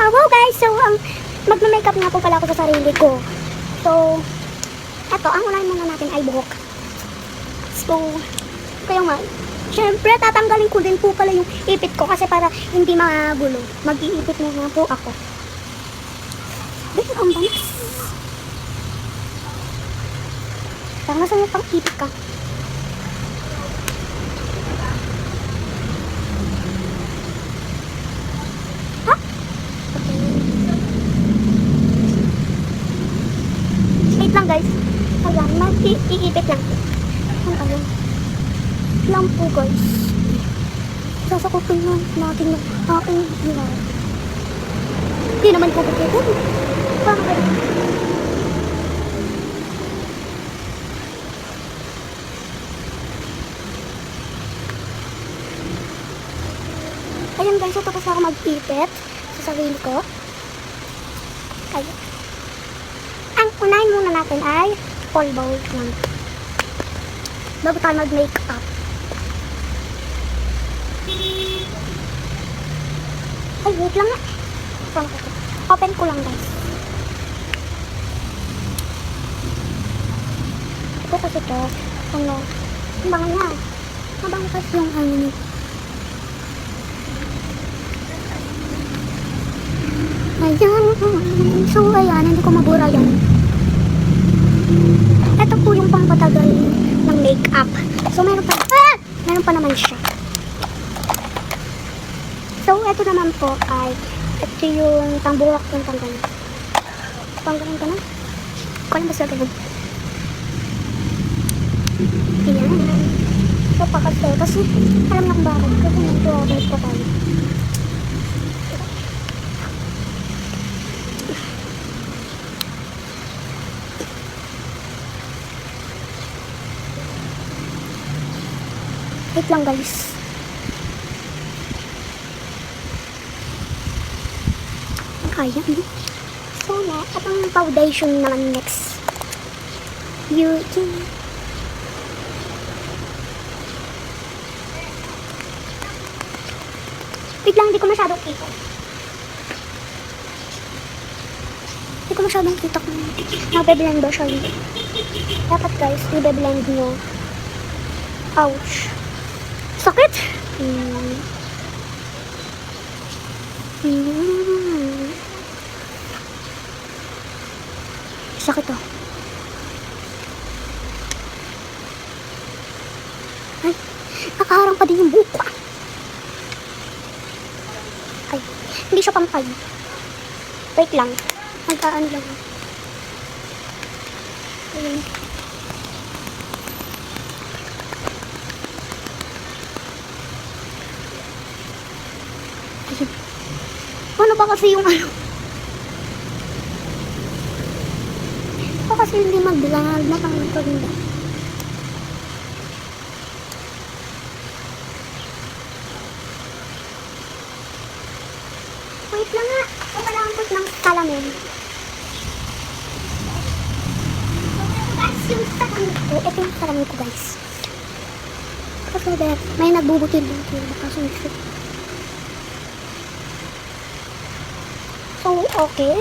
Wow guys, so magme-makeup nga po pala ako sa sarili ko. So, eto, ang unahin muna natin ay buhok. So, kaya nga, syempre tatanggalin ko din po pala yung ipit ko kasi para hindi magulo. Mag-iipit muna po ako. Dito ang banas. Saka masaya pang ipit ka. Ha? Okay. Wait lang guys. Ayan, mag-iipit lang. Ayan. Lang po guys. Sasakutin lang natin ng aking hilaw. Hindi naman po kukutin. Bakit? Ayan guys, so tapos ako mag-ipit sa sarili ko. Ayan. Ang unahin muna natin ay full bowl lang. Bago tayo mag-makeup. Ay, wait lang nga. Open ko lang guys. Ito kasi ito, ano, ang bango niya. Mabango kasi yung ano niya. Ayan. So, ayan, hindi ko mabura yan. Ito po yung pangpatagal ng makeup. So, meron pa naman siya. So, ito naman po ay ito yung pangbuhok ng tanggal. Panggalin ka na? Kung ba sila ganun? Ayan. So, kasi alam na kung bakit. Kasi nag-operate pa tayo. Wait lang guys. Kaya. So na, at ang foundation naman next. Beauty. Wait lang, hindi ko masyadong kita. Hindi ko masyadong kita kung nabe-blend ba siya. Dapat guys, i-blend nyo. Ouch. Sakit! Sakit oh. Ay, nakaharang pa din yung buko. Ay, hindi siya pampay. Wait lang. Nagkaan lang. Ayun. Ano ba kasi yung ano? Ako kasi hindi mag-blend na pang magpaganda. Wait lang nga. Ang palangkot ng salamin. So, guys, yung salamin ko. Ito yung salamin ko, guys. Kasi may nagbubutil-butil. Baka sumisip. So, okay.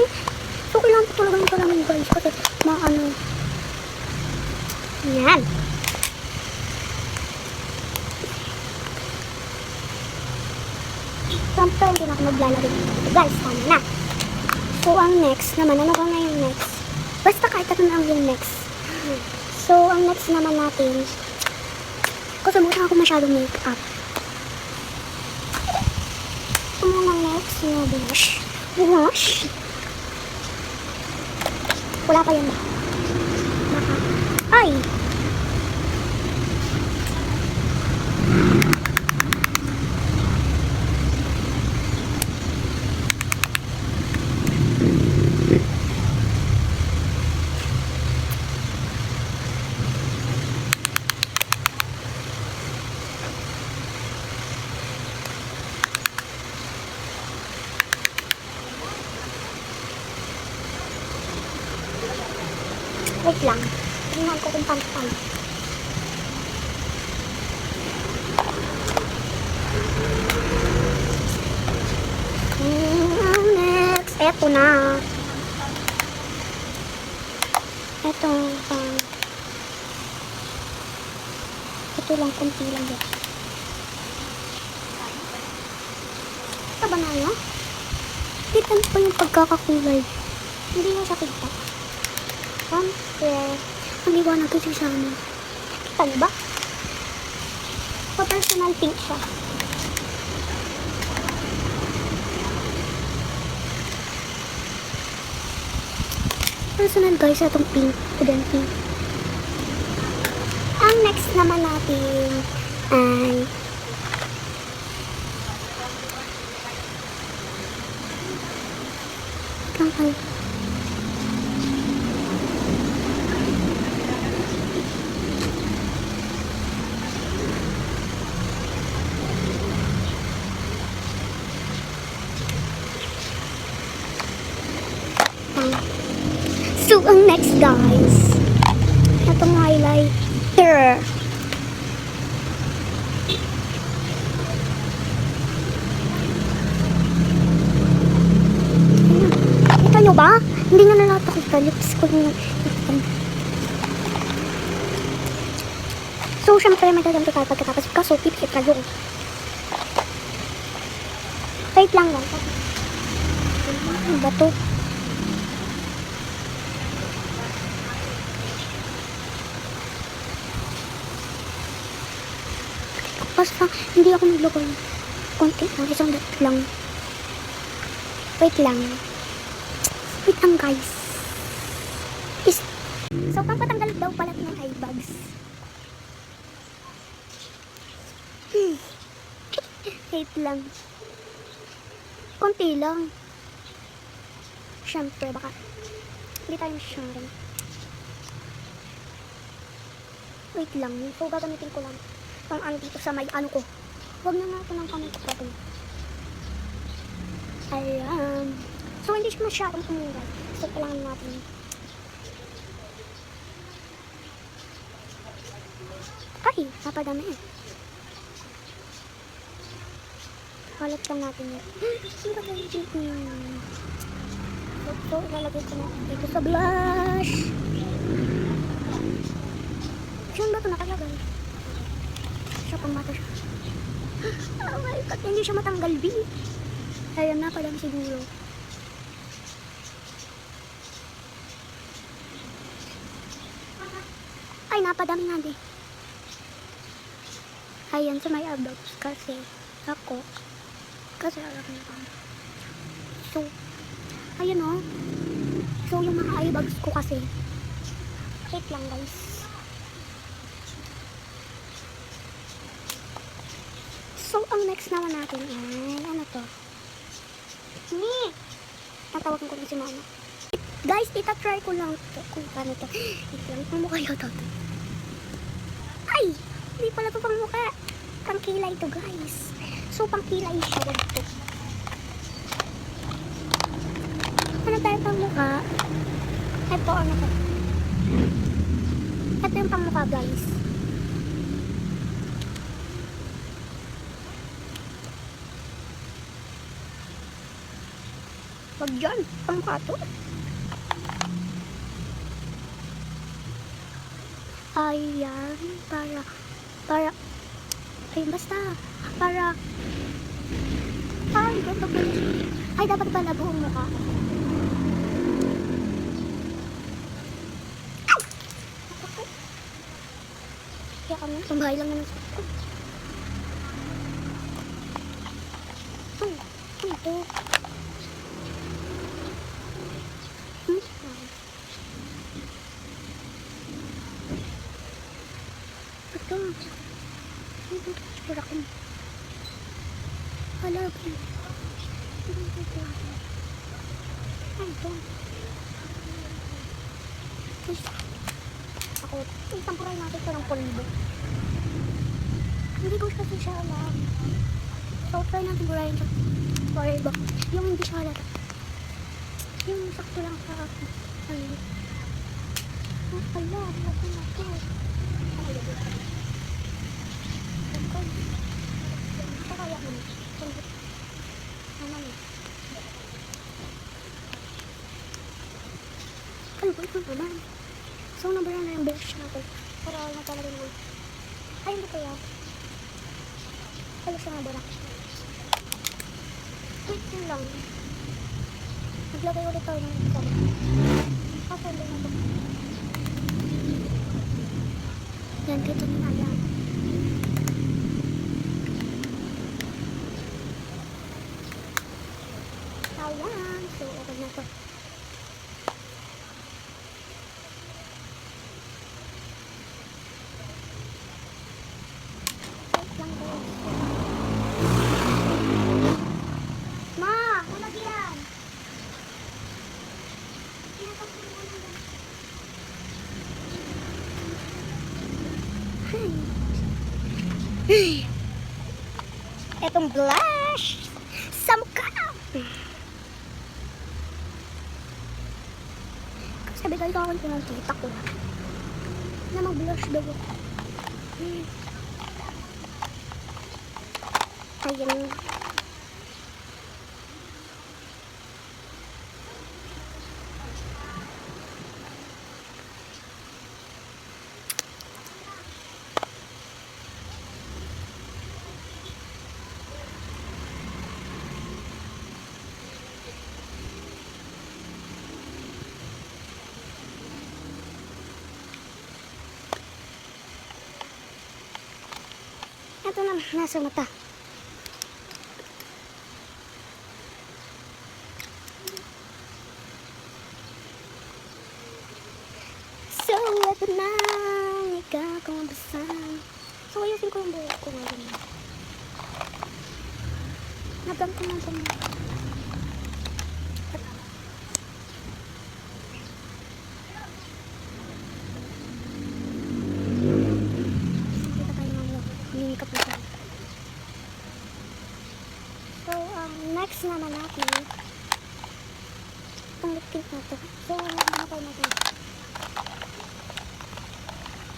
So, kailangan ko talaga yung salamin guys. Kasi, ano. Yan. Siyempre, hindi na ako maglalagay dito. Guys, tama na. So, ang next naman. Ano ba nga yung next? Basta kahit ano lang yung next. So, ang next naman natin. Kasi muna ako masyadong make-up. So, muna next na blush. Blush. Wala pa yan ba? Baka. Ay! Wait lang. Tingnan ko kung pantay. eto na. Eto, ito lang, konti lang yan. Ito banana? Kita pa yung pagkakakulay. Hindi na siya kita. Ang liwanag kasi siya mo. Kita niyo ba? Pa-personal pink siya. Personal guys, itong pink. Udan pink. Ang next naman natin ay lang. So, ang next guys, itong highlighter. Kita nyo ba? Hindi nga nalatakot sa lips ko. So, syempre, may gagamit tayo pagkatapos kaso, pipit kayo. Wait lang lang. Ano ba to? Basta, hindi ako naglagay. Konti lang, isang dot lang. Wait lang. Wait lang guys. So, pampatanggal daw pala ng eye bags. Wait lang. Konti lang. Siyempre, baka hindi tayo masyadong. Wait lang. So, gagamitin ko lang itong dito sa may ano ko. Huwag na natin ang kamay ko pa rin. Ayan. So, hindi siya masyadong tumingay. So, kailangan natin. Ay, napadami eh. Halat lang natin yun. Ang gagawin dito yun. So, ilalagay ko na dito sa blush. Saan ba ito nakalagay? Siya pang mata siya. Oh my God, hindi siya matanggal, B. Ayan, napadami siguro. Ay, napadami nga, di. Ayan, sa may abdoms kasi ako. Kasi alam niyo pa. So, ayan o. So, yung mga eye bags ko kasi. Wait lang, guys. So, ang next naman natin ay, ano to? Ni! Tatawagin ko na si mama. Guys, itatry ko lang ito. Kung paano to. Wait lang, pamukha yata to. Ay! Hindi pala ito pamukha. Pangkilay to, guys. So, pangkilay siya. Wag to. Ano tayo pangmukha? Ito, ano to? Ito yung pangmukha, guys. Wag dyan. Pangmukha to. Ayan. Ay, basta. Ay, ganito pala. Ay, dapat pala buong mukha. Kaya kami, sambahay lang naman sa ko. Ito. Ito. Ito. Tsura ko. Hala, ito. Ito. Ako, itampuray natin ito ng polvo. Hindi ko kasi siya alam. So, try natin burahin siya. Polvo. Yung hindi siya halata. Yung sakto lang sa akin. Ano? Hala, halata na ito. Ito kaya mo. Ano? Ay, wait lang naman. So, number na yung blush natin. Para natalagay naman. Ay, hindi kaya. Ay, siya nga ba. Wait yun lang. Naglagay ulit tayo ng isa. Kaso, hindi na ito. Yan, dito na yan. Ayan. So, okay na ito. Wait lang guys. Ma! Malag yan! Etong blush sa mukha. Sabi kayo kakon ko ng kita ko na mag-blush daw ako. Ayan. Ito na, nasa mata. So, ito na. Ikaw kung mabasan. So, ayusin ko yung buhok ko ngayon. Nabang ko lang sa mga. So, next naman natin itong lip tint na to. So, nakamapay natin.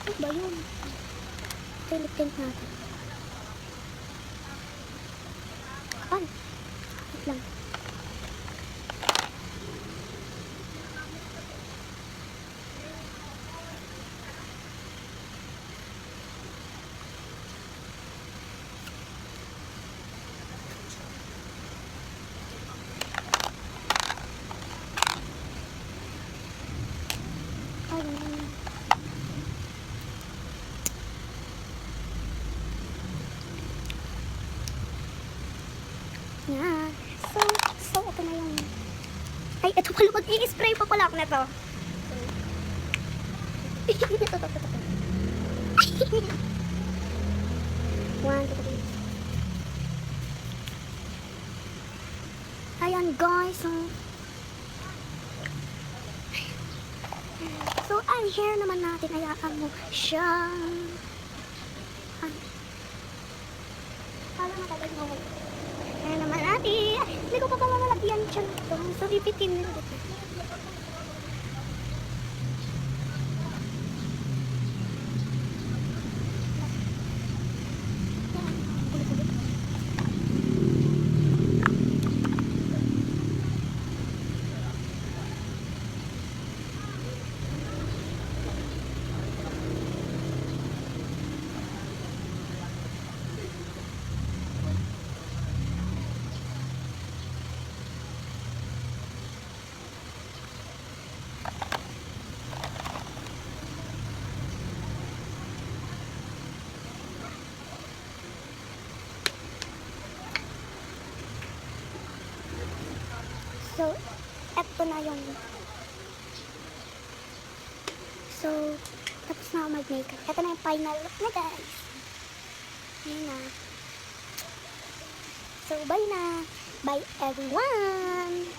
Ano ba yun? Ito yung lip tint natin. Ay! Wait lang. Yan. So, ito na yung... Ay, ito pala. Mag-i-spray pa pala ako na to. Ito. One, two, three. Ayan, guys. So, ang hair naman natin, ayaan mo siya. Parang matagal mo. Ayan naman natin. Hindi ko pa pala nalagyan siya nito. So, pipitin nyo dito. So, eto na yung... So, tapos na ako mag-makeup. Eto na yung final look na, guys. Ayan na. So, bye na. Bye, everyone!